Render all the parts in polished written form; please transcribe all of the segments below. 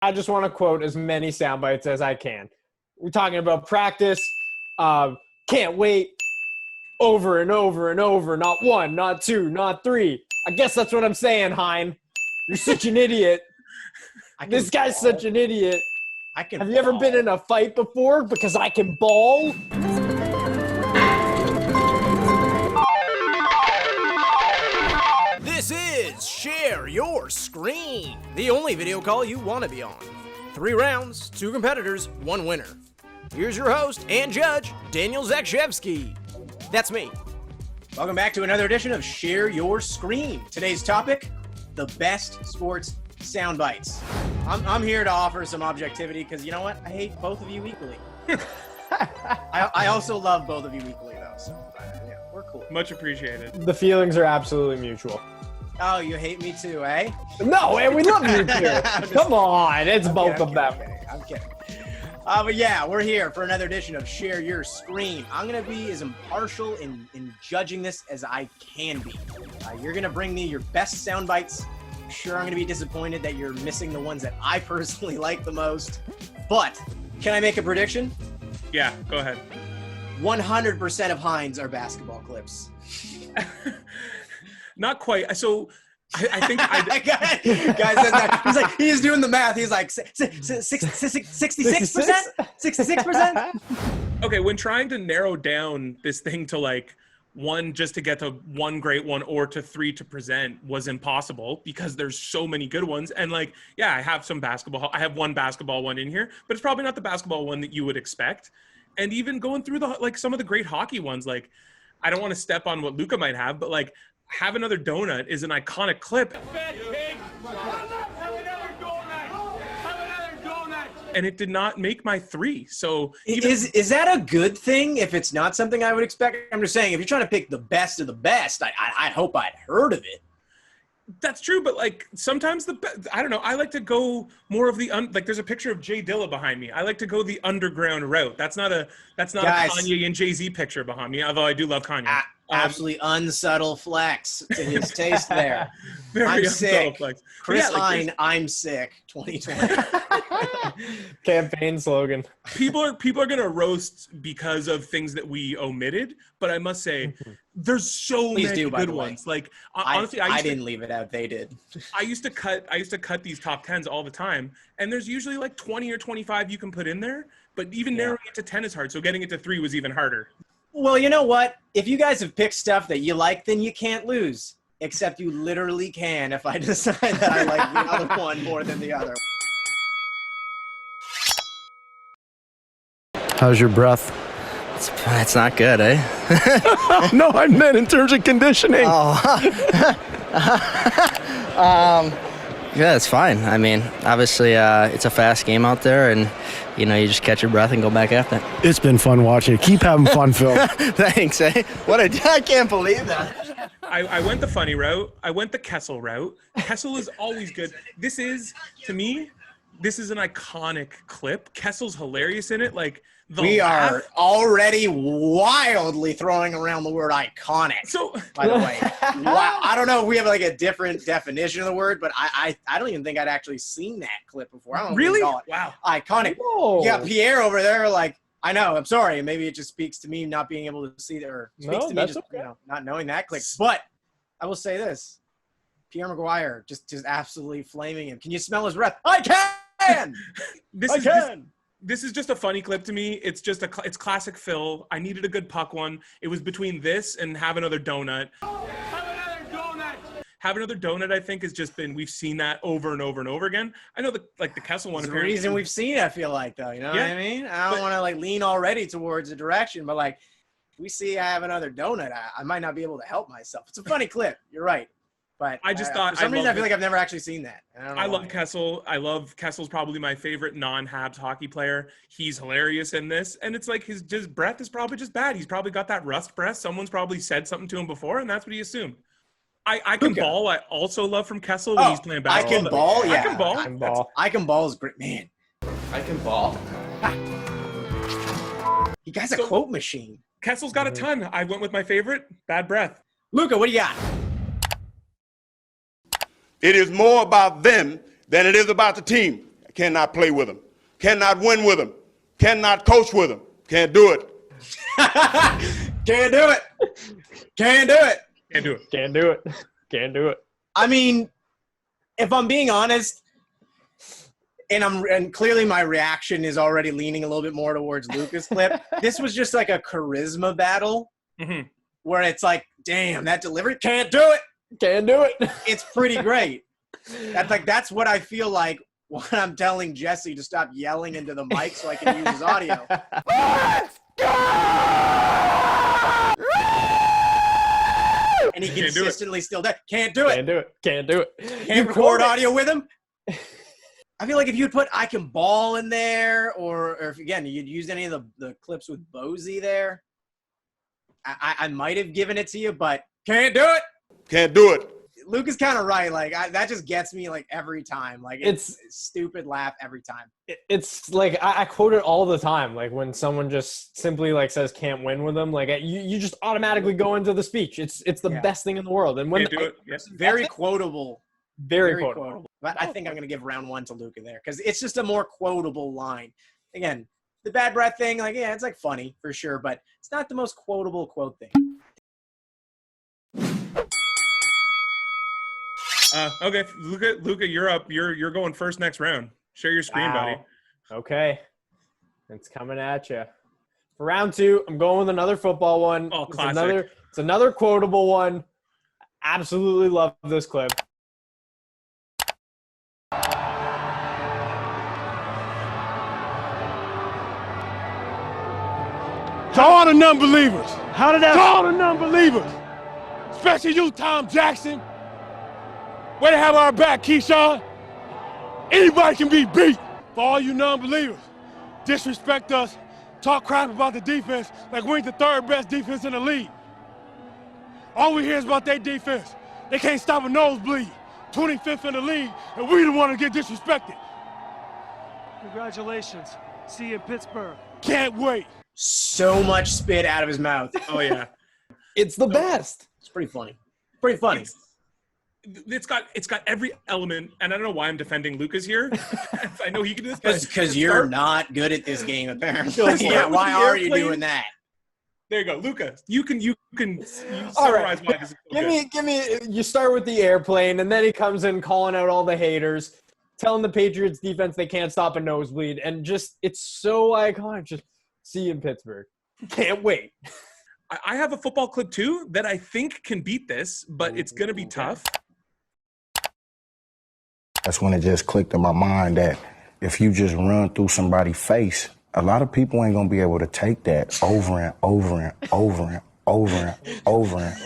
I just want to quote as many sound bites as I can. We're talking about practice. Can't wait. Over and over and over. Not one, not two, not three. I guess that's what I'm saying, Hein. You're such an idiot. This guy's such an idiot. Have you ever been in a fight before? Because I can ball. This is Share Your Screen, the only video call you want to be on. 3 rounds, 2 competitors, 1 winner. Here's your host and judge, Daniel Zakshevsky. That's me. Welcome back to another edition of Share Your Screen. Today's topic, the best sports sound bites. I'm here to offer some objectivity because you know what? I hate both of you equally. I also love both of you equally though, so yeah, we're cool. Much appreciated. The feelings are absolutely mutual. Oh, you hate me too, eh? No, man, we love you too. Come on, it's both of them. I'm kidding. But yeah, we're here for another edition of Share Your Screen. I'm going to be as impartial in judging this as I can be. You're going to bring me your best sound bites. I'm sure I'm going to be disappointed that you're missing the ones that I personally like the most. But can I make a prediction? Yeah, go ahead. 100% of Heinz are basketball clips. Not quite. So I think guys, he's like, he's doing the math. He's like 66%, 66%. Okay, when trying to narrow down this thing to like one just to get to one great one or to 3 to present was impossible because there's so many good ones. And like, yeah, I have some basketball. I have one basketball one in here, but it's probably not the basketball one that you would expect. And even going through some of the great hockey ones, like I don't want to step on what Luca might have, but like Have Another Donut is an iconic clip. And it did not make my 3. So is that a good thing if it's not something I would expect? I'm just saying, if you're trying to pick the best of the best, I hope I'd heard of it. That's true, but like sometimes I don't know. I like to go more of the like. There's a picture of Jay Dilla behind me. I like to go the underground route. That's not a Kanye and Jay-Z picture behind me. Although I do love Kanye. Absolutely unsubtle flex to his taste there. Very I'm sick. Flex. Chris Yeah, like, Hein, I'm sick. 2020. Campaign slogan. People are gonna roast because of things that we omitted, but I must say, there's so many good ones. Like honestly, I didn't leave it out. They did. I used to cut these top 10s all the time, and there's usually like 20 or 25 you can put in there. But even narrowing it to 10 is hard. So getting it to 3 was even harder. Well, you know what? If you guys have picked stuff that you like, then you can't lose. Except you literally can if I decide that I like the other one more than the other. How's your breath? It's not good, eh? No, I meant in terms of conditioning. Yeah, it's fine. I mean, obviously, it's a fast game out there, and you know, you just catch your breath and go back after it. It's been fun watching. Keep having fun, Phil. Thanks, eh? I can't believe that. I went the funny route. I went the Kessel route. Kessel is always good. To me, this is an iconic clip. Kessel's hilarious in it. Like we are already wildly throwing around the word iconic. So, by the way, wow, I don't know if we have like a different definition of the word, but I don't even think I'd actually seen that clip before. I don't really? Wow, iconic. Whoa. You got Pierre over there. Like, I know. I'm sorry. Maybe it just speaks to me not being able to see that, or speaks to me just not knowing that clip. But I will say this: Pierre Maguire just absolutely flaming him. Can you smell his breath? I can. This is just a funny clip to me. It's just it's classic Phil. I needed a good puck one. It was between this and Have Another Donut. Have Another Donut, I think, has just been, we've seen that over and over and over again. I know the Kessel one. There's a reason we've seen it, I feel like, though. You know what I mean? I don't want to like lean already towards a direction, but like if we see I Have Another Donut, I might not be able to help myself. It's a funny clip. You're right. But I just thought, for some reason, I feel like I've never actually seen that. I love Kessel. Kessel's probably my favorite non-Habs hockey player. He's hilarious in this. And it's like his breath is probably just bad. He's probably got that rust breath. Someone's probably said something to him before, and that's what he assumed. I Can Ball, I also love from Kessel when he's playing basketball. I Can Ball, yeah. I Can Ball is great. Man. I Can Ball? You guys a quote machine. Kessel's got a ton. I went with my favorite, Bad Breath. Luca, what do you got? It is more about them than it is about the team. Cannot play with him. Cannot win with him. Cannot coach with him. Can't do it. Can't do it. Can't do it. Can't do it. Can't do it. Can't do it. I mean, if I'm being honest, and clearly my reaction is already leaning a little bit more towards Luca's clip. This was just like a charisma battle where it's like, damn, that delivery, can't do it. Can't do it. It's pretty great. That's what I feel like when I'm telling Jesse to stop yelling into the mic so I can use his audio. And he consistently still does. Can't do it. Can't do it. Can't do it. Can't record audio with him. I feel like if you'd put I Can Ball in there, or if, again, you'd used any of the clips with Bozy there, I might have given it to you, but can't do it. Can't do it. Luke is kind of right. Like, that just gets me, like, every time. Like, it's a stupid laugh every time. It's like I quote it all the time. Like when someone just simply like says can't win with them, like you just automatically go into the speech. It's the best thing in the world. And when Can't do it. Yes. Very quotable. Very quotable. But I think I'm going to give round one to Luca there because it's just a more quotable line. Again, the bad breath thing, like, yeah, it's like funny for sure, but it's not the most quotable quote thing. Okay, Luca, you're up. You're going first next round. Share your screen, buddy. Okay. It's coming at you. For round two, I'm going with another football one. Oh, classic. It's another quotable one. Absolutely love this clip. To all the non-believers. How did that? To all the non-believers. Especially you, Tom Jackson. Way to have our back, Keyshawn. Anybody can be beat. For all you non-believers, disrespect us, talk crap about the defense like we ain't the third best defense in the league. All we hear is about their defense. They can't stop a nosebleed. 25th in the league, and we the one to get disrespected. Congratulations. See you in Pittsburgh. Can't wait. So much spit out of his mouth. Oh yeah, It's the best. It's pretty funny. Pretty funny. it's got every element, and I don't know why I'm defending Lucas here. I know he can do this Because you're not good at this game, apparently. Let's Yeah, start with why the are you airplane. doing that? There you go, Luca. You can All summarize right. why this is so good. Give me. You start with the airplane, and then he comes in calling out all the haters, telling the Patriots defense they can't stop a nosebleed, and just it's so iconic. Just see you in Pittsburgh. Can't wait. I have a football clip too that I think can beat this, but it's gonna be tough. That's when it just clicked in my mind that if you just run through somebody's face, a lot of people ain't gonna be able to take that over and over and over and over and over and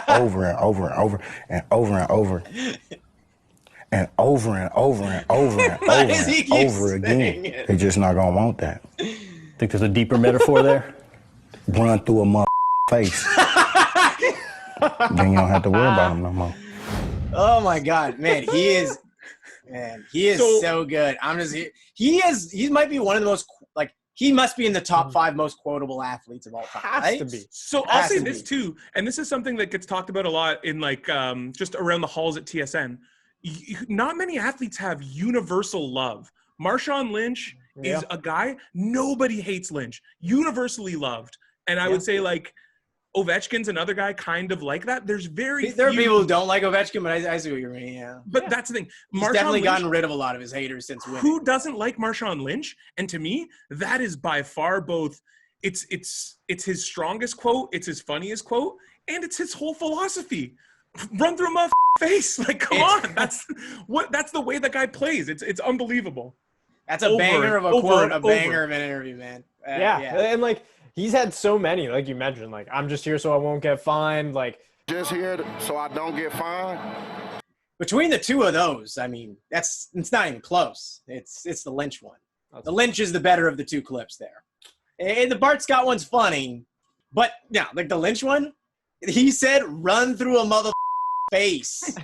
over and over and over and over and over and over and over and over and Why over does he and keep over again. saying it? They just not gonna want that. Think there's a deeper metaphor there? Run through a mother face. Then you don't have to worry about them no more. Oh my God, man, he is so good. He might be one of the most, like, he must be in the top 5 most quotable athletes of all time. Has right? to be. So I'll Has say to this be. too, and this is something that gets talked about a lot in like just around the halls at TSN. Not many athletes have universal love. Marshawn Lynch is a guy, nobody hates Lynch, universally loved. And I would say like Ovechkin's another guy kind of like that. There are people who don't like Ovechkin, but I see what you mean, yeah. But that's the thing. He's Marshawn definitely Lynch, gotten rid of a lot of his haters since winning. who doesn't like Marshawn Lynch? And to me, that is by far both it's his strongest quote, it's his funniest quote, and it's his whole philosophy. Run through a face. Like, come on. That's the way the guy plays. It's unbelievable. That's a banger of a quote, a banger of an interview, man. Yeah, and like he's had so many, like you mentioned. Like I'm just here so I won't get fined. Like Just here so I don't get fined. Between the two of those, I mean, it's not even close. It's the Lynch one. The Lynch is the better of the two clips there. And the Bart Scott one's funny, but yeah, like the Lynch one, he said, "Run through a mother face."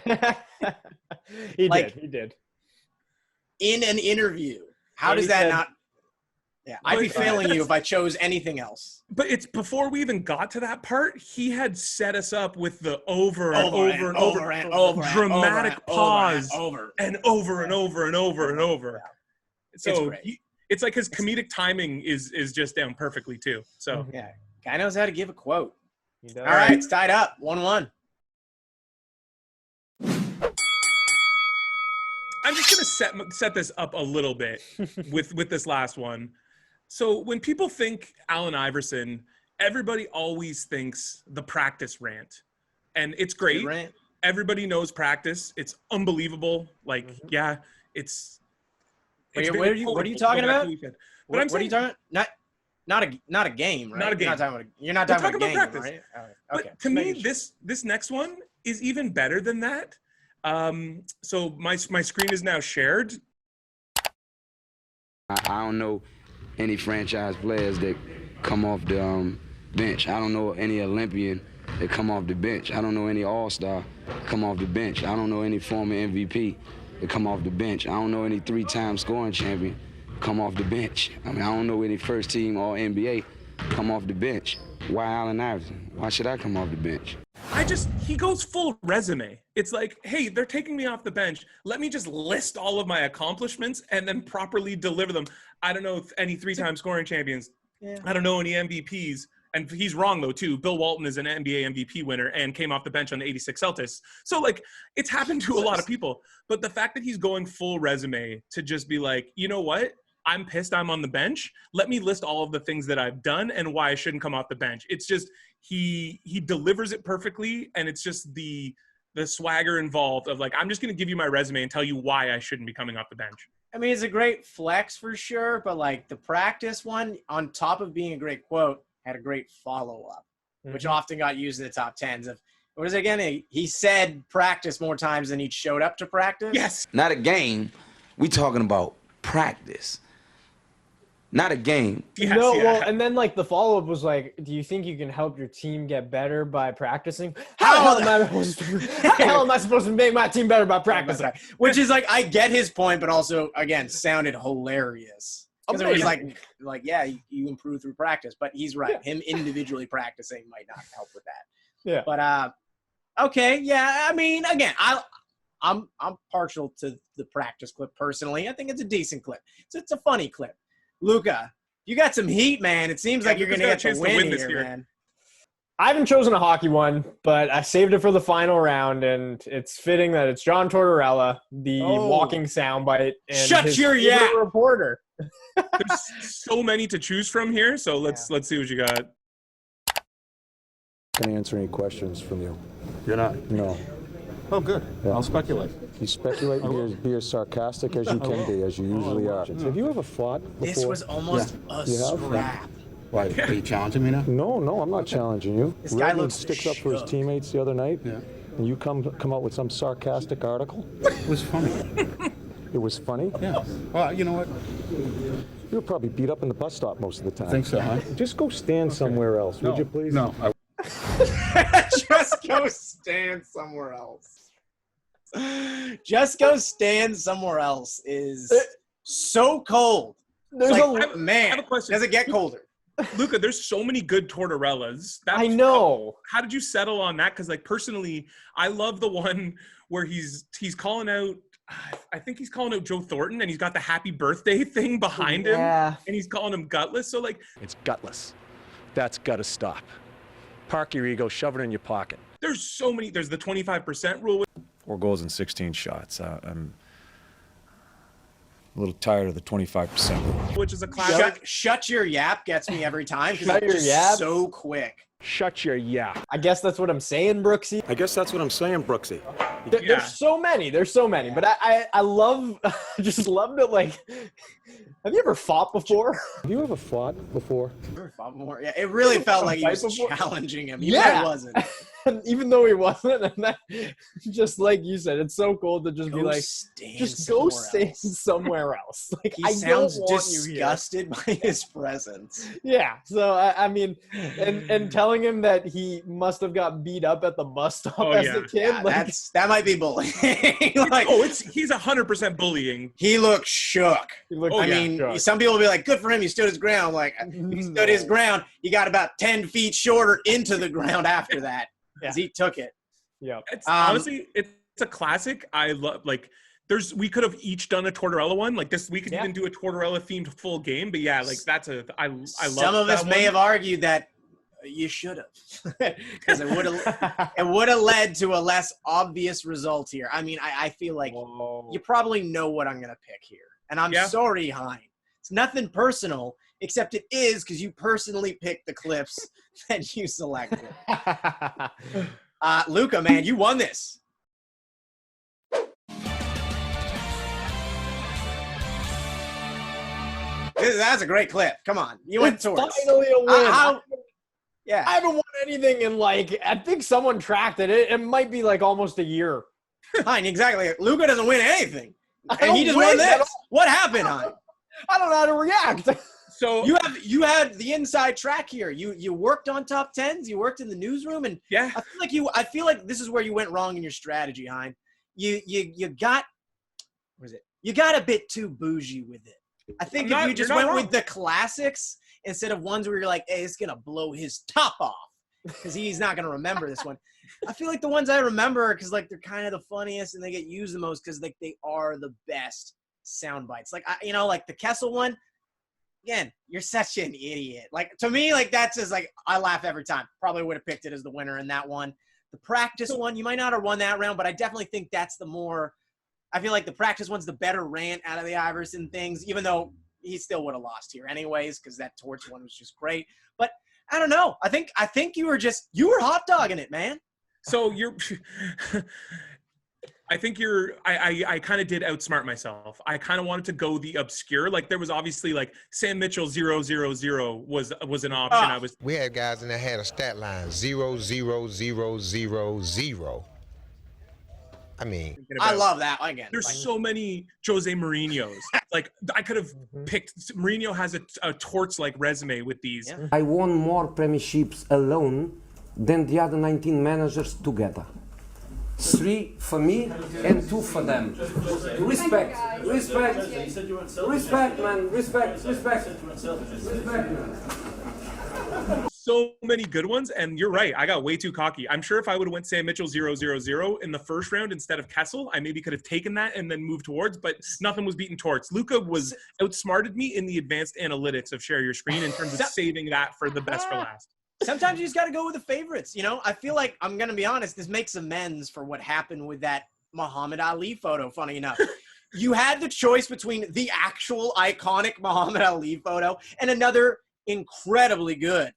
he Like, did. In an interview. How And does he that said- not? Yeah, I'd be failing you if I chose anything else. But it's before we even got to that part, he had set us up with the over and Over over and and over, over and over and dramatic over and pause over. and over and over and over and over. So great. it's like his comedic timing is just down perfectly too. So Yeah, guy knows how to give a quote. He does. All right, it's tied up, 1-1. I'm just gonna set this up a little bit with this last one. So when people think Allen Iverson, everybody always thinks the practice rant, and it's great. Good rant. Everybody knows practice. It's unbelievable. Like, yeah, it's. Wait, very what are you quotable. talking Go back about? to what you said. But What I'm are saying, you talking about? Not a game, right? Not a game. You're not talking about a game, practice. right? All right. But Okay. to just me, making sure. this next one is even better than that. So my screen is now shared. I don't know any franchise players that come off the bench. I don't know any Olympian that come off the bench. I don't know any All-Star come off the bench. I don't know any former MVP that come off the bench. I don't know any 3-time scoring champion come off the bench. I mean, I don't know any first team or NBA come off the bench. Why Allen Iverson? Why should I come off the bench? He goes full resume. It's like, hey, they're taking me off the bench. Let me just list all of my accomplishments and then properly deliver them. I don't know if any 3-time scoring champions. Yeah. I don't know any MVPs. And he's wrong, though, too. Bill Walton is an NBA MVP winner and came off the bench on the 86 Celtics. So, like, it's happened to a lot of people. But the fact that he's going full resume to just be like, you know what? I'm pissed I'm on the bench. Let me list all of the things that I've done and why I shouldn't come off the bench. It's just he delivers it perfectly, and it's just the swagger involved of, like, I'm just going to give you my resume and tell you why I shouldn't be coming off the bench. I mean, it's a great flex for sure, but like the practice one, on top of being a great quote, had a great follow-up, which often got used in the top 10s. Of what is it again? He said practice more times than he showed up to practice. Yes. Not a game. We talking about practice. Not a game. Yes, No, yeah. well, and then like the follow-up was like, do you think you can help your team get better by practicing? How the hell am I supposed to make my team better by practicing? Which is like, I get his point, but also, again, sounded hilarious. Because it was like, yeah, you improve through practice. But he's right. Him individually practicing might not help with that. Yeah. But, okay, yeah, I mean, again, I'm partial to the practice clip personally. I think it's a decent clip. It's a funny clip. Luca, you got some heat, man. It seems like you're going to get the win here, man. I haven't chosen a hockey one, but I saved it for the final round, and it's fitting that it's John Tortorella, the walking soundbite, and Shut your yap reporter. There's so many to choose from here, so let's see what you got. Can I answer any questions from you? You're not? No. Oh, good. Yeah. I'll speculate. You speculate and be as sarcastic as you can be, as you usually are. Have you ever fought before? This was almost a You have? scrap. Why, are you challenging me now? No, I'm not challenging you. This guy Redmond looks sticks up for his shook. teammates the other night, Yeah. and you come out with some sarcastic article. It was funny. It was funny. Yeah. Well, you know what? You were probably beat up in the bus stop most of the time. I think so, huh? Just go stand somewhere else, would you please? No. Just go stand somewhere else. Just go stand somewhere else is so cold. There's Like, a I have man, a question. does it get colder? Luca, there's so many good Tortorellas. I know. How did you settle on that? Because, like, personally, I love the one where he's calling out, I think he's calling out Joe Thornton, and he's got the happy birthday thing behind him, and he's calling him gutless. So, like, It's gutless. That's got to stop. Park your ego, shove it in your pocket. there's so many. There's the 25% rule. 4 goals and 16 shots. I'm a little tired of the 25% rule. Which is a classic. Shut your yap gets me every time because Shut it's your just yap? so quick. Shut your yap. I guess that's what I'm saying, Brooksy. I guess that's what I'm saying, Brooksy. There's so many. But I love, I just loved it. Like, have you ever fought before? Have you ever fought before? Yeah, it really felt like he was Before? challenging him. Even though he wasn't. And even though he wasn't, and that, just like you said, it's so cool to just be like, just go stand somewhere else. Like, He I sounds don't want you here. disgusted by his presence. Yeah. So I mean, and telling him that he must have got beat up at the bus stop as a kid. Yeah, like, that might be bullying. Like, He's 100% bullying. he looked shook. he looked I mean, some people will be like, good for him, he stood his ground. Like, he stood his ground. He got about 10 feet shorter into the ground after that because he took it. Yeah. It's honestly, it's a classic. I love, like, we could have each done a Tortorella one like this. We could even do a Tortorella themed full game. But yeah, like I love. Some of us may have argued that you should have, because it would have led to a less obvious result here. I mean, I feel like you probably know what I'm gonna pick here, and I'm sorry, Hein. It's nothing personal, except it is because you personally picked the clips that you selected. Luca, man, you won this. That's a great clip. Come on. You went Torts. Finally a win. Yeah. I haven't won anything in like, I think someone tracked it. It might be like almost a year. Hein, exactly. Luca doesn't win anything. And he just won this. What happened, Hein? I don't know how to react. So you had the inside track here. You worked on top tens. You worked in the newsroom, and I feel like this is where you went wrong in your strategy, Hein. You got a bit too bougie with it. I think if you just went with the classics instead of ones where you're like, hey, it's gonna blow his top off because he's not gonna remember this one. I feel like the ones I remember are because like they're kind of the funniest and they get used the most because like they are the best sound bites. Like like the Kessel one. Again, you're such an idiot. Like to me, like that's just like I laugh every time. Probably would have picked it as the winner in that one. The practice one, you might not have won that round, but I definitely think that's the more. I feel like the practice one's the better rant out of the Iverson things, even though he still would have lost here anyways, because that Torts one was just great. But I don't know. I think you were hot dogging it, man. So I kind of did outsmart myself. I kind of wanted to go the obscure. Like there was obviously like Sam Mitchell 000 was an option. We had guys in there had a stat line 00000. I mean, I love that again. There's so many Jose Mourinho's. Like I could have picked. Mourinho has a Torts like resume with these. Yeah. I won more premierships alone than the other 19 managers together. 3 for me and 2 for them. Respect, man. Respect, man. So many good ones, and you're right. I got way too cocky. I'm sure if I would have went Sam Mitchell 000 in the first round instead of Kessel, I maybe could have taken that and then moved towards. But nothing was beating Torts. Luca was outsmarted me in the advanced analytics of share your screen in terms of saving that for the best for last. Sometimes you just got to go with the favorites. I feel like I'm going to be honest. This makes amends for what happened with that Muhammad Ali photo. Funny enough, you had the choice between the actual iconic Muhammad Ali photo and another incredibly good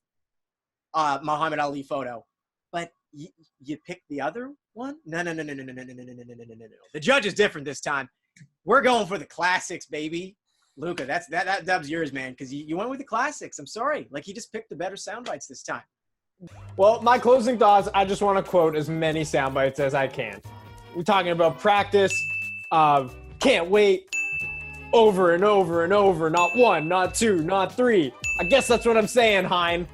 Muhammad Ali photo, but you picked the other one. No. The judge is different this time. We're going for the classics, baby. Luca, that dub's yours, man, because you went with the classics. I'm sorry. Like, you just picked the better sound bites this time. Well, my closing thoughts, I just want to quote as many sound bites as I can. We're talking about practice, can't wait, over and over and over, not 1, not 2, not 3. I guess that's what I'm saying, Hein.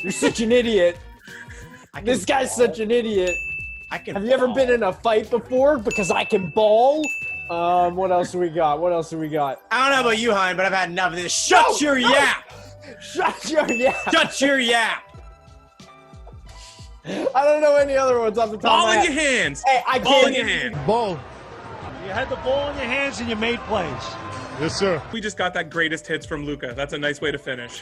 You're such an idiot. This guy's such an idiot. Have you ever been in a fight before? Because I can ball. What else do we got? I don't know about you, Hein, but I've had enough of this. Shut your yap! Shut your yap! Shut your yap! I don't know any other ones off the top ball of my head. In your hands. Hey, ball in your hand. Ball. You had the ball in your hands and you made plays. Yes, sir. We just got that greatest hits from Luca. That's a nice way to finish.